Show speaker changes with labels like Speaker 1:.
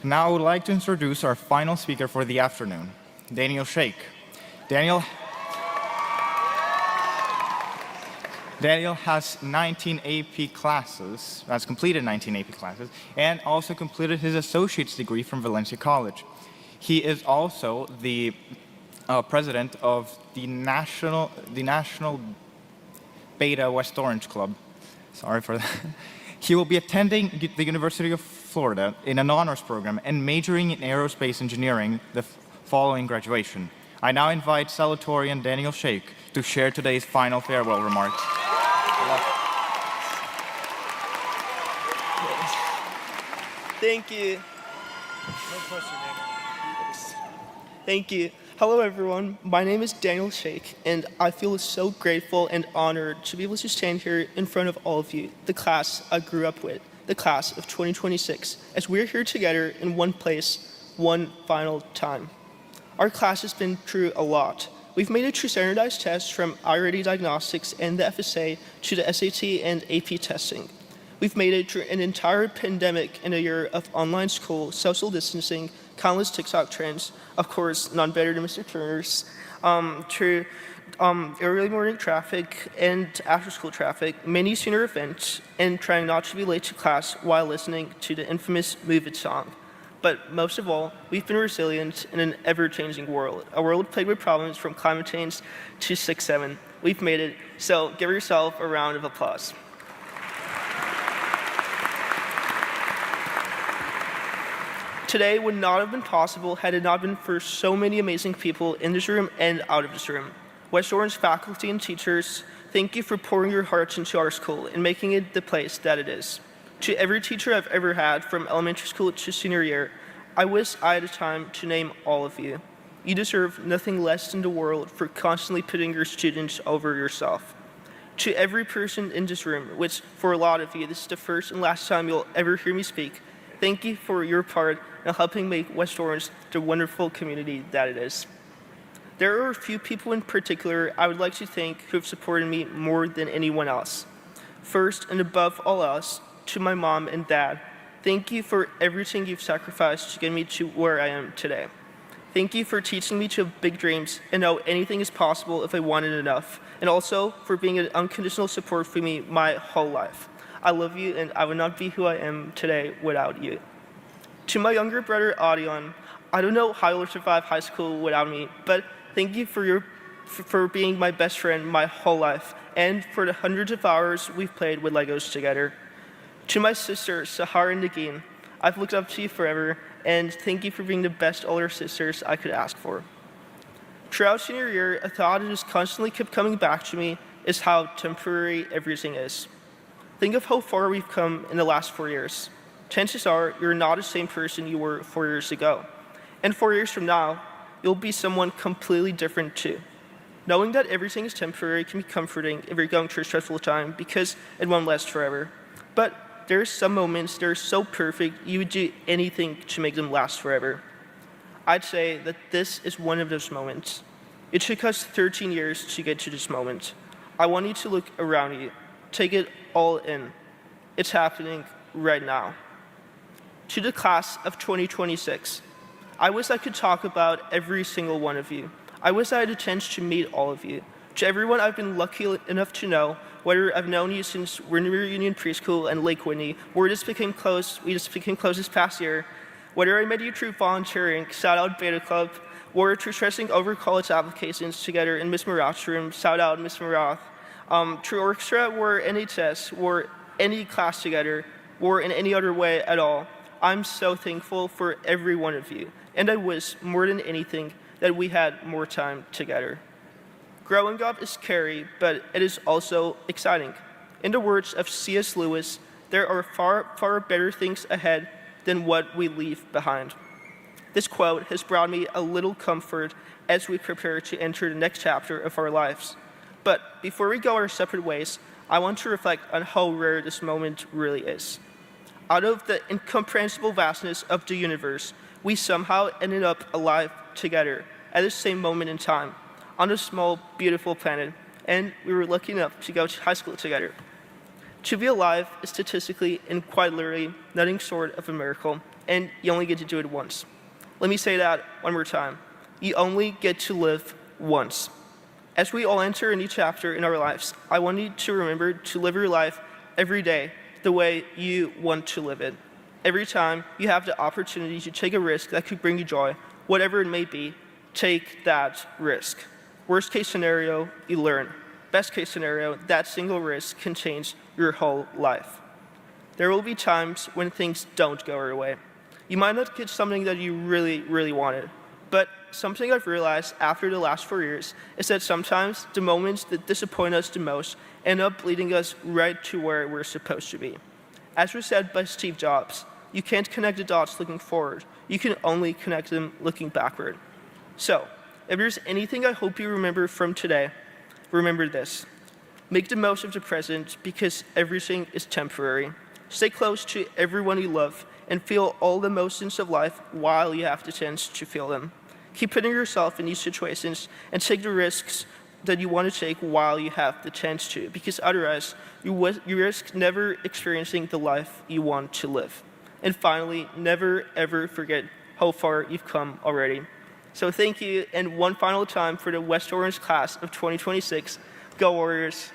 Speaker 1: Now I would like to introduce our final speaker for the afternoon, Danyel Shaikh. Daniel has 19 AP classes, has completed 19 AP classes, and also completed his associate's degree from Valencia College. He is also the president of the National Beta West Orange Club. Sorry for that. He will be attending the University of Florida in an honors program and majoring in aerospace engineering the following graduation. I now invite Salutatorian Danyel Shaikh to share today's final farewell remarks.
Speaker 2: Thank you. Thank you. Hello, everyone. My name is Danyel Shaikh, and I feel so grateful and honored to be able to stand here in front of all of you, the class I grew up with, the class of 2026, as we're here together in one place, one final time. Our class has been through a lot. We've made it through standardized tests from IRD diagnostics and the FSA to the SAT and AP testing. We've made it through an entire pandemic and a year of online school, social distancing, countless TikTok trends, of course, none better than Mr. Turner's, through early morning traffic and after-school traffic, many senior events, and trying not to be late to class while listening to the infamous Move It song. But most of all, we've been resilient in an ever-changing world, a world plagued with problems from climate change to 6-7. We've made it, so give yourself a round of applause. Today would not have been possible had it not been for so many amazing people in this room and out of this room. West Orange faculty and teachers, thank you for pouring your hearts into our school and making it the place that it is. To every teacher I've ever had, from elementary school to senior year, I wish I had time to name all of you. You deserve nothing less in the world for constantly putting your students over yourself. To every person in this room, which for a lot of you, this is the first and last time you'll ever hear me speak, thank you for your part in helping make West Orange the wonderful community that it is. There are a few people in particular I would like to thank who have supported me more than anyone else. First and above all else, to my mom and dad, thank you for everything you've sacrificed to get me to where I am today. Thank you for teaching me to have big dreams and know anything is possible if I wanted enough, and also for being an unconditional support for me my whole life. I love you, and I would not be who I am today without you. To my younger brother, Adion, I don't know how you'll survive high school without me, but thank you for being my best friend my whole life, and for the hundreds of hours we've played with Legos together. To my sisters, Sahar and Nagin, I've looked up to you forever, and thank you for being the best older sisters I could ask for. Throughout senior year, a thought that just constantly kept coming back to me is how temporary everything is. Think of how far we've come in the last 4 years. Chances are you're not the same person you were 4 years ago. And 4 years from now, you'll be someone completely different too. Knowing that everything is temporary can be comforting if you're going through a stressful time because it won't last forever. But there are some moments that are so perfect you would do anything to make them last forever. I'd say that this is one of those moments. It took us 13 years to get to this moment. I want you to look around you. Take it all in. It's happening right now. To the class of 2026, I wish I could talk about every single one of you. I wish I had a chance to meet all of you. To everyone I've been lucky enough to know, whether I've known you since Winter Union Preschool and Lake Whitney, we just became close this past year, whether I met you through volunteering, shout out Beta Club, or through stressing over college applications together in Miss Marath's room, shout out Miss Marath, through orchestra or NHS, or any class together, or in any other way at all. I'm so thankful for every one of you, and I wish more than anything that we had more time together. Growing up is scary, but it is also exciting. In the words of C.S. Lewis, there are far, far better things ahead than what we leave behind. This quote has brought me a little comfort as we prepare to enter the next chapter of our lives. But before we go our separate ways, I want to reflect on how rare this moment really is. Out of the incomprehensible vastness of the universe, we somehow ended up alive together at the same moment in time, on a small, beautiful planet, and we were lucky enough to go to high school together. To be alive is statistically and quite literally nothing short of a miracle, and you only get to do it once. Let me say that one more time. You only get to live once. As we all enter a new chapter in our lives, I want you to remember to live your life every day the way you want to live it. Every time you have the opportunity to take a risk that could bring you joy, whatever it may be, take that risk. Worst case scenario, you learn. Best case scenario, that single risk can change your whole life. There will be times when things don't go your way. You might not get something that you really, really wanted, but something I've realized after the last 4 years is that sometimes the moments that disappoint us the most end up leading us right to where we're supposed to be. As was said by Steve Jobs, you can't connect the dots looking forward. You can only connect them looking backward. So, if there's anything I hope you remember from today, remember this. Make the most of the present because everything is temporary. Stay close to everyone you love and feel all the emotions of life while you have the chance to feel them. Keep putting yourself in these situations and take the risks that you want to take while you have the chance to, because otherwise you risk never experiencing the life you want to live. And finally, never ever forget how far you've come already. So thank you, and one final time for the West Orange class of 2026. Go Warriors!